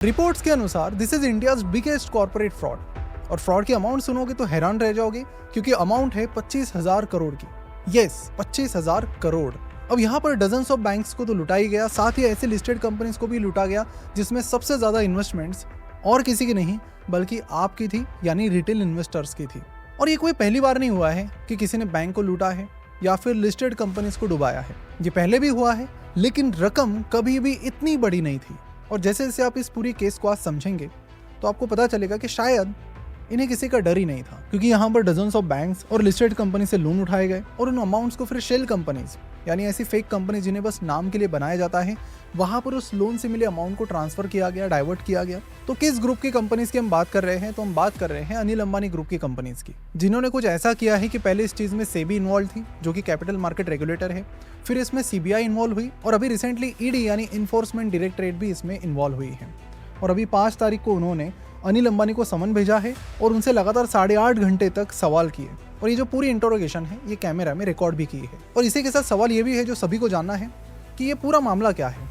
Reports के अनुसार this is India's biggest corporate fraud. और फ्रॉड की अमाउंट सुनोगे तो हैरान रह जाओगे, क्योंकि अमाउंट है 25,000 करोड़ की। यस, 25,000 करोड़। अब यहाँ पर डजन्स ऑफ बैंक्स को तो लुटा ही गया, साथ ही ऐसे लिस्टेड कंपनीज को भी लुटा गया जिसमें सबसे ज्यादा इन्वेस्टमेंट्स और किसी की नहीं बल्कि आपकी थी, यानी रिटेल इन्वेस्टर्स की थी। और ये कोई पहली बार नहीं हुआ है कि किसी ने बैंक को लूटा है या फिर लिस्टेड कंपनीज को डुबाया है। ये पहले भी हुआ है, लेकिन रकम कभी भी इतनी बड़ी नहीं थी। और जैसे जैसे आप इस पूरी केस को आज समझेंगे तो आपको पता चलेगा कि शायद इन्हें किसी का डर ही नहीं था, क्योंकि यहाँ पर डजन्स ऑफ बैंक्स और लिस्टेड कंपनी से लोन उठाए गए और उन अमाउंट्स को फिर शेल कंपनीज, यानी ऐसी फेक कंपनी जिन्हें बस नाम के लिए बनाया जाता है, वहां पर उस लोन से मिले अमाउंट को ट्रांसफर किया गया, डाइवर्ट किया गया। तो किस ग्रुप की कंपनीज की हम बात कर रहे हैं? तो हम बात कर रहे हैं अनिल अंबानी ग्रुप की कंपनीज की, जिन्होंने कुछ ऐसा किया है कि पहले इस चीज में सेबी इन्वॉल्व थी, जो कि कैपिटल मार्केट रेगुलेटर है, फिर इसमें सीबीआई इन्वॉल्व हुई और अभी रिसेंटली ईडी यानी इन्फोर्समेंट डायरेक्टरेट भी इसमें इन्वॉल्व हुई है। और अभी 5 तारीख को उन्होंने अनिल अंबानी को समन भेजा है और उनसे लगातार 8.5 घंटे तक सवाल किए। और ये जो पूरी इंटरोगेशन है ये कैमरा में रिकॉर्ड भी की है। और इसी के साथ सवाल ये भी है जो सभी को जानना है कि ये पूरा मामला क्या है,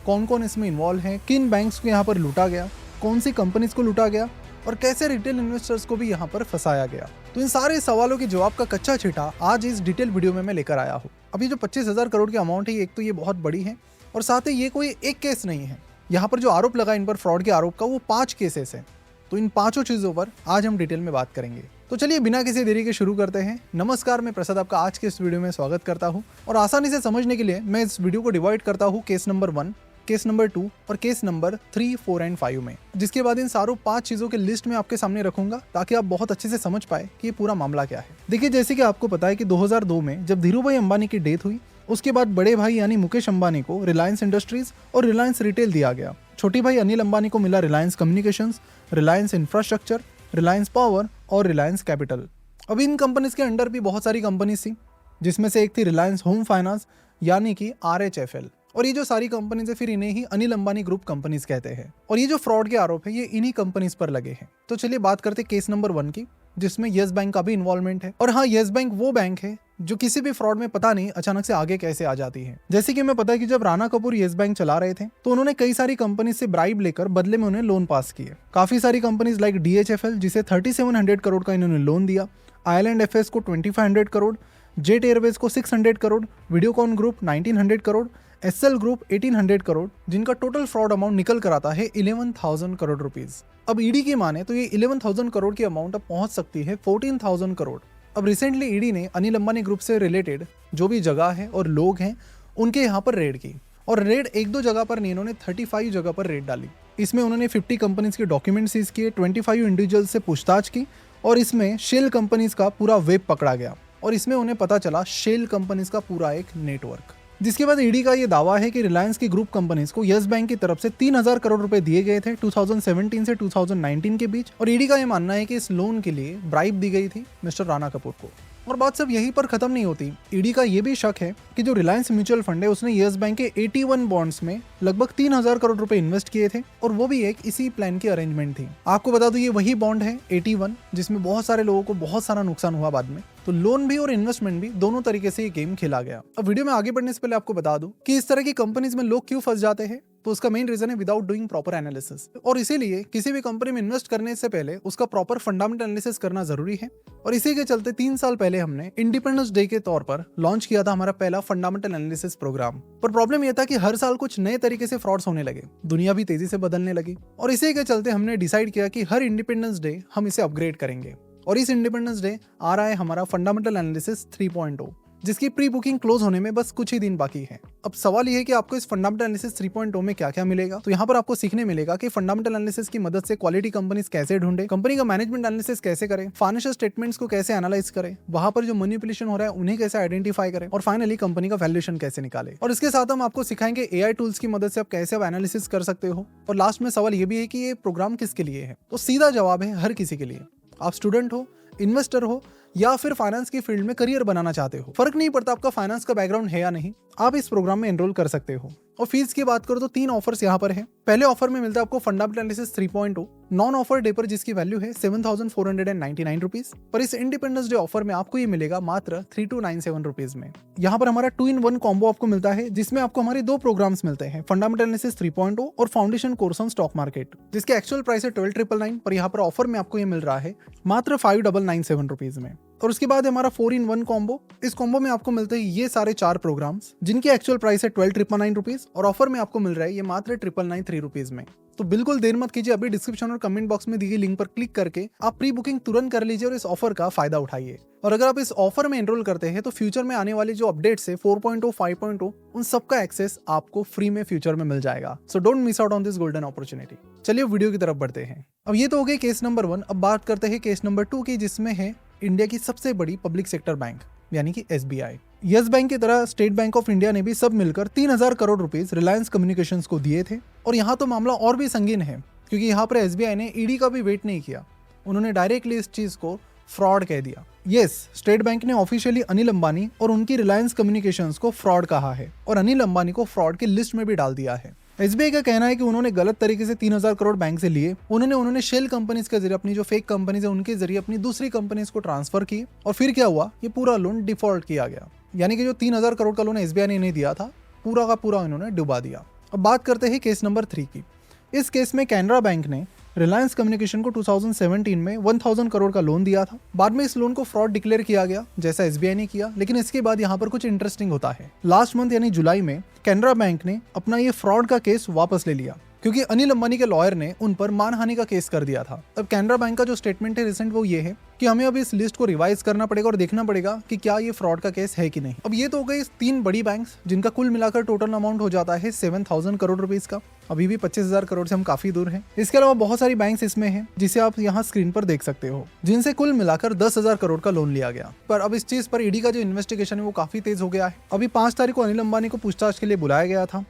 कौन कौन इसमें इन्वॉल्व है, किन बैंक्स को यहाँ पर लूटा गया, कौन सी कंपनीज को लूटा गया और कैसे रिटेल इन्वेस्टर्स को भी यहाँ पर फंसाया गया। तो इन सारे सवालों के जवाब का कच्चा छिटा आज इस डिटेल वीडियो में मैं लेकर आया हूँ। अभी जो 25,000 करोड़ की अमाउंट है, एक तो ये बहुत बड़ी है और साथ ही ये कोई एक केस नहीं है। यहाँ पर जो आरोप लगा इन पर फ्रॉड के आरोप का, वो 5 केसेस हैं। तो इन 5 चीजों पर आज हम डिटेल में बात करेंगे। तो चलिए बिना किसी देरी के शुरू करते हैं। नमस्कार, मैं प्रसाद आपका आज के इस वीडियो में स्वागत करता हूं। और आसानी से समझने के लिए मैं इस वीडियो को डिवाइड करता हूं केस नंबर 1, केस नंबर 2 और केस नंबर 3, 4 एंड 5 में, जिसके बाद इन सारों 5 चीजों के लिस्ट में आपके सामने रखूंगा ताकि आप बहुत अच्छे से समझ पाए कि ये पूरा मामला क्या है। देखिए, जैसे कि आपको पता है कि 2002 में जब धीरूभाई अंबानी की डेथ हुई, उसके बाद बड़े भाई यानी मुकेश अंबानी को रिलायंस इंडस्ट्रीज और रिलायंस रिटेल दिया गया। छोटे भाई अनिल अंबानी को मिला Reliance communications, Reliance infrastructure, Reliance power और रिलायंस कैपिटल। अब इन कंपनीज के अंडर भी बहुत सारी कंपनीज थी, जिसमें से एक थी रिलायंस होम फाइनेंस यानी कि RHFL। और ये जो सारी कंपनीज है, फिर इन्हें ही अनिल अंबानी ग्रुप कंपनीज कहते हैं। और ये जो फ्रॉड के आरोप है ये इन्हीं कंपनीज पर लगे हैं। तो चलिए बात करते केस नंबर 1 की, जिसमें येस बैंक का भी इन्वॉल्वमेंट है। और हाँ, येस बैंक वो बैंक है जो किसी भी फ्रॉड में पता नहीं अचानक से आगे कैसे आ जाती है। जैसे कि हमें पता है कि जब राणा कपूर येस बैंक चला रहे थे तो उन्होंने कई सारी कंपनी से ब्राइब लेकर बदले में उन्हें लोन पास किए। काफी सारी कंपनीज लाइक DHFL, जिसे 3700 करोड़ का इन्होंने लोन दिया, आइलैंड FS को 2500 करोड़, जेट एयरवेज को 600 crore, Videocon group 1900 crore, SL group 1800 crore, जिनका टोटल फ्रॉड अमाउंट निकल कर आता है 11,000 करोड़ रुपीज। अब ईडी की माने तो ये 11,000 करोड़ की अमाउंट अब पहुंच सकती है 14,000 करोड़। अब रिसेंटली ईडी ने अनिल अंबानी ग्रुप से रिलेटेड जो भी जगह है और लोग हैं उनके यहाँ पर रेड की। और रेड 1-2 जगह पर नहीं, इन्होंने 35 जगह पर रेड डाली। इसमें उन्होंने 50 कंपनीज के डॉक्यूमेंट सीज किए, 25 इंडिविजुअल से पूछताछ की और इसमें शेल कंपनीज का पूरा वेब पकड़ा गया। और इसमें उन्हें पता चला शेल कंपनीज का पूरा एक नेटवर्क। जिसके बाद ईडी का ये दावा है कि रिलायंस की ग्रुप कंपनीज को येस बैंक की तरफ से 3,000 करोड़ रुपए दिए गए थे 2017 से 2019 के बीच। और ईडी का ये मानना है कि इस लोन के लिए ब्राइब दी गई थी मिस्टर राणा कपूर को। और बात सब यहीं पर खत्म नहीं होती। ईडी का ये भी शक है कि जो रिलायंस म्यूचुअल फंड है उसने येस बैंक के 81 बॉन्ड्स में लगभग 3,000 करोड़ रुपए इन्वेस्ट किए थे और वो भी एक इसी प्लान की अरेंजमेंट थी। आपको बता दूं ये वही बॉन्ड है 81, जिसमें बहुत सारे लोगों को बहुत सारा नुकसान हुआ बाद में। तो लोन भी और इन्वेस्टमेंट भी दोनों तरीके से ये गेम खेला गया। अब वीडियो में आगे बढ़ने से पहले आपको बता दूं कि इस तरह की कंपनीज में लोग क्यों फंस जाते हैं। तो उसका मेन रीजन है विदाउट डूइंग प्रॉपर एनालिसिस। और इसीलिए किसी भी कंपनी में इन्वेस्ट करने से पहले उसका प्रॉपर फंडामेंटल एनालिसिस करना जरूरी है। और इसी के चलते 3 साल पहले हमने इंडिपेंडेंस डे के तौर पर लॉन्च किया था हमारा पहला फंडामेंटल एनालिसिस प्रोग्राम। पर प्रॉब्लम यह था कि हर साल कुछ नए तरीके से फ्रॉड्स होने लगे, दुनिया भी तेजी से बदलने लगी। और इसी के चलते हमने डिसाइड किया कि हर इंडिपेंडेंस डे हम इसे अपग्रेड करेंगे। और इस इंडिपेंडेंस डे आ रहा है हमारा फंडामेंटल एनालिसिस 3.0, जिसकी प्री बुकिंग क्लोज होने में बस कुछ ही दिन बाकी है। अब सवाल यह है कि आपको इस फंडामेंटल एनालिसिस 3.0 में क्या क्या मिलेगा। तो यहाँ पर आपको सीखने मिलेगा कि फंडामेंटल एनालिसिस की मदद से क्वालिटी कंपनीज कैसे ढूंढे, कंपनी का मैनेजमेंट एनालिसिस कैसे करें, फाइनेंशियल स्टेटमेंट्स को कैसे एनालाइज करें, वहां पर जो मैनिपुलेशन हो रहा है उन्हें कैसे आइडेंटिफाई करें और फाइनली कंपनी का वैल्यूएशन कैसे निकाले। और इसके साथ हम आपको सिखाएंगे AI टूल्स की मदद से आप कैसे एनालिसिस कर सकते हो। और लास्ट में सवाल यह भी है कि ये प्रोग्राम किसके लिए है। तो सीधा जवाब है हर किसी के लिए। आप स्टूडेंट हो, इन्वेस्टर हो या फिर फाइनेंस की फील्ड में करियर बनाना चाहते हो, फर्क नहीं पड़ता आपका फाइनेंस का बैकग्राउंड है या नहीं, आप इस प्रोग्राम में एनरोल कर सकते हो। और फीस की बात करो तो 3 ऑफर्स यहाँ पर है। पहले ऑफर में मिलता है आपको fundamental analysis 3.0 non offer day पर, जिसकी वैल्यू है 7,499 रुपीज। पर इस इंडिपेंडेंस डे ऑफर में आपको ये मिलेगा मात्र 3,297 रुपीज में। यहाँ पर हमारा 2-in-1 कॉम्बो आपको मिलता है, जिसमें आपको हमारे 2 प्रोग्राम्स मिलते हैं, फंडामेंटल एनालिसिस 3.0 और foundation course on stock market, जिसके एक्चुअल प्राइस है 12,999, पर यहाँ पर ऑफर में आपको ये मिल रहा है मात्र 5,997 रुपीज में। और उसके बाद हमारा 4-in-1 कॉम्बो। इस कॉम्बो में आपको मिलते हैं ये सारे 4 प्रोग्राम्स, जिनकी एक्चुअल प्राइस है 12,999 रुपीज, और ऑफर में आपको मिल रहा है ये मात्र 9,993 रुपीज में। तो बिल्कुल देर मत कीजिए, अभी डिस्क्रिप्शन और कमेंट बॉक्स में दी गई लिंक पर क्लिक करके आप प्री बुकिंग तुरंत कर लीजिए और इस ऑफर का फायदा उठाइए। और अगर आप इस ऑफर में एनरोल करते हैं तो फ्यूचर में आने वाले जो अपडेट्स है 4.0, 5.0, उन सबका एक्सेस आपको फ्री में फ्यूचर में मिल जाएगा। So don't miss out on this golden opportunity. चलिए वीडियो की तरफ बढ़ते हैं। अब ये तो हो गई केस नंबर 1। अब बात करते हैं केस नंबर 2 की, जिसमें है इंडिया की सबसे बड़ी पब्लिक सेक्टर बैंक यानी कि SBI। यस बैंक की तरह स्टेट बैंक ऑफ इंडिया ने भी सब मिलकर 3,000 करोड़ रुपीस रिलायंस कम्युनिकेशंस को दिए थे। और यहाँ तो मामला और भी संगीन है, क्योंकि यहाँ पर SBI ने ईडी का भी वेट नहीं किया, उन्होंने डायरेक्टली इस चीज को फ्रॉड कह दिया। यस, स्टेट बैंक ने ऑफिशियली अनिल अंबानी और उनकी रिलायंस कम्युनिकेशंस को फ्रॉड कहा है और अनिल अंबानी को फ्रॉड की लिस्ट में भी डाल दिया है। SBI का कहना है कि उन्होंने गलत तरीके से 3,000 करोड़ बैंक से लिए। उन्होंने शेल कंपनीज के जरिए, अपनी जो फेक कंपनीज है उनके जरिए अपनी दूसरी कंपनीज को ट्रांसफर की, और फिर क्या हुआ, ये पूरा लोन डिफॉल्ट किया गया। यानी कि जो 3,000 करोड़ का लोन SBI ने इन्हें दिया था, पूरा का पूरा इन्होंने डुबा दिया। अब बात करते हैं केस नंबर 3 की। इस केस में कैनरा बैंक ने रिलायंस कम्युनिकेशन को 2017 में 1,000 करोड़ का लोन दिया था। बाद में इस लोन को फ्रॉड डिक्लेयर किया गया, जैसा SBI ने किया। लेकिन इसके बाद यहाँ पर कुछ इंटरेस्टिंग होता है। लास्ट मंथ यानी जुलाई में कैनरा बैंक ने अपना ये फ्रॉड का केस वापस ले लिया, क्योंकि अनिल अंबानी के लॉयर ने उन पर मानहानि का केस कर दिया था। अब कैनरा बैंक का जो स्टेटमेंट है रिसेंट, वो ये है कि हमें अब इस लिस्ट को रिवाइज करना पड़ेगा और देखना पड़ेगा कि क्या ये फ्रॉड का केस है कि नहीं। अब ये तो हो गई 3 बड़ी बैंक्स, जिनका कुल मिलाकर टोटल अमाउंट हो जाता है 7,000 करोड़ रुपीस का। अभी भी 25,000 करोड़ से हम काफी दूर हैं। इसके अलावा बहुत सारी बैंक्स इसमें हैं, जिसे आप यहाँ स्क्रीन पर देख सकते हो, जिनसे कुल मिलाकर 10,000 करोड़ का लोन लिया गया। पर अब इस चीज पर ईडी का जो इन्वेस्टिगेशन है वो काफी तेज हो गया है। अभी 5 तारीख को अनिल अंबानी को पूछताछ के लिए बुलाया गया था,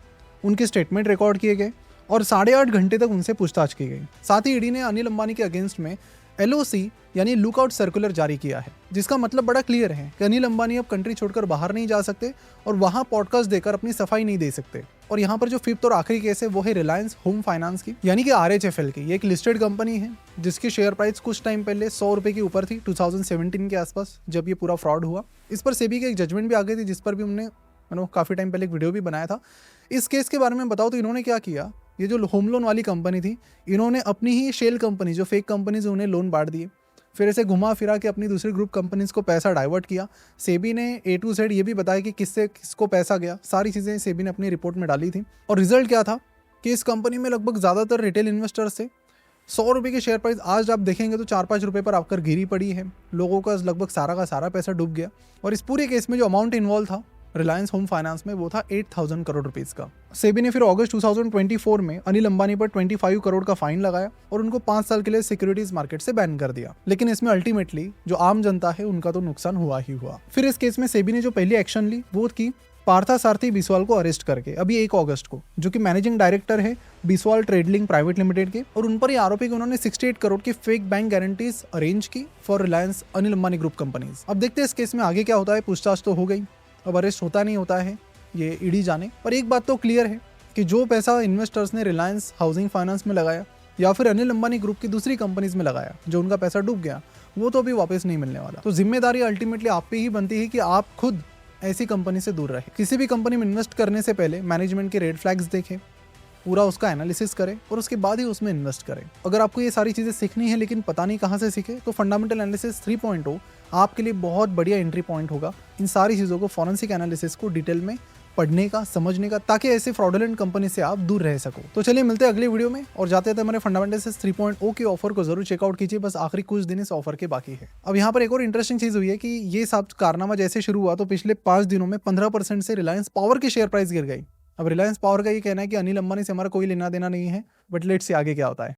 उनके स्टेटमेंट रिकॉर्ड किए गए और 8.5 घंटे तक उनसे पूछताछ की गई। साथ ही ईडी ने अनिल अंबानी के अगेंस्ट में LOC यानी लुकआउट सर्कुलर जारी किया है, जिसका मतलब बड़ा क्लियर है कि अनिल अंबानी अब कंट्री छोड़कर बाहर नहीं जा सकते और वहां पॉडकास्ट देकर अपनी सफाई नहीं दे सकते। और यहाँ पर जो 5th और आखिरी केस है वो है रिलायंस होम फाइनेंस की, यानी कि RHFL की। ये एक लिस्टेड कंपनी है जिसकी शेयर प्राइस कुछ टाइम पहले 100 रुपए के ऊपर थी, 2017 के आसपास जब ये पूरा फ्रॉड हुआ। इस पर सेबी की एक जजमेंट भी आ गई थी, जिस पर भी हमने काफी टाइम पहले एक वीडियो भी बनाया था। इस केस के बारे में बताओ तो इन्होंने क्या किया, ये जो होम लोन वाली कंपनी थी, इन्होंने अपनी ही शेल कंपनी, जो फेक कंपनीज उन्हें लोन बांट दिए, फिर ऐसे घुमा फिरा के अपनी दूसरी ग्रुप कंपनीज को पैसा डाइवर्ट किया। सेबी ने A to Z ये भी बताया कि किससे किसको पैसा गया, सारी चीज़ें सेबी ने अपनी रिपोर्ट में डाली थी। और रिजल्ट क्या था कि इस कंपनी में लगभग ज़्यादातर रिटेल इन्वेस्टर्स थे। 100 रुपये की शेयर प्राइस आज आप देखेंगे तो 4-5 रुपये पर आकर गिरी पड़ी है। लोगों का लगभग सारा का सारा पैसा डूब गया। और इस पूरे केस में जो अमाउंट इन्वॉल्व था रिलायंस होम फाइनेंस में, वो था 8,000 करोड़ रुपीस का। सेबी ने फिर अगस्त 2024 में अनिल अंबानी पर 25 करोड़ का फाइन लगाया और उनको 5 साल के लिए सिक्योरिटीज मार्केट से बैन कर दिया। लेकिन इसमें अल्टीमेटली जो आम जनता है उनका तो नुकसान हुआ ही हुआ। फिर इस केस में सेबी ने जो पहली एक्शन ली वो की पार्थसारथी बिस्वाल को अरेस्ट करके अभी 1 अगस्त को, जो कि मैनेजिंग डायरेक्टर है बिस्वाल ट्रेडलिंग प्राइवेट लिमिटेड के। और उन पर ये आरोप है कि उन्होंने 68 करोड़ की फेक बैंक गारंटीज अरेंज की for Reliance Anil Ambani group companies. अब देखते हैं इस केस में आगे क्या होता है। पूछताछ तो हो गई, अब अरेस्ट होता नहीं होता है ये ईडी जाने। पर एक बात तो क्लियर है कि जो पैसा इन्वेस्टर्स ने रिलायंस हाउसिंग फाइनेंस में लगाया या फिर अनिल अंबानी ग्रुप की दूसरी कंपनीज में लगाया, जो उनका पैसा डूब गया, वो तो अभी वापस नहीं मिलने वाला। तो जिम्मेदारी अल्टीमेटली आप पे ही बनती है कि आप खुद ऐसी कंपनी से दूर रहे। किसी भी कंपनी में इन्वेस्ट करने से पहले मैनेजमेंट के रेड फ्लैग्स देखें, पूरा उसका एनालिसिस करें और उसके बाद ही उसमें इन्वेस्ट करें। अगर आपको ये सारी चीज़ें सीखनी है लेकिन पता नहीं कहाँ से सीखे, तो फंडामेंटल एनालिसिस 3.0 आपके लिए बहुत बढ़िया एंट्री पॉइंट होगा। इन सारी चीज़ों को, फॉरेंसिक एनालिसिस को डिटेल में पढ़ने का, समझने का, ताकि ऐसे फ्रॉडुलेंट कंपनी से आप दूर रह सको। तो चलिए मिलते हैं अगले वीडियो में, और जाते थे हमारे फंडामेंटल्स 3.0 के ऑफर को जरूर चेकआउट कीजिए। बस आखिरी कुछ दिन इस ऑफर के बाकी है। अब यहाँ पर एक और इंटरेस्टिंग चीज हुई है कि ये सब कारनामा जैसे शुरू हुआ तो पिछले 5 दिनों में 15% से रिलायंस पावर की शेयर प्राइस गिर गई। अब रिलायंस पावर का ये कहना है कि अनिल अंबानी से हमारा कोई लेना देना नहीं है, बट लेट्स से आगे क्या होता है।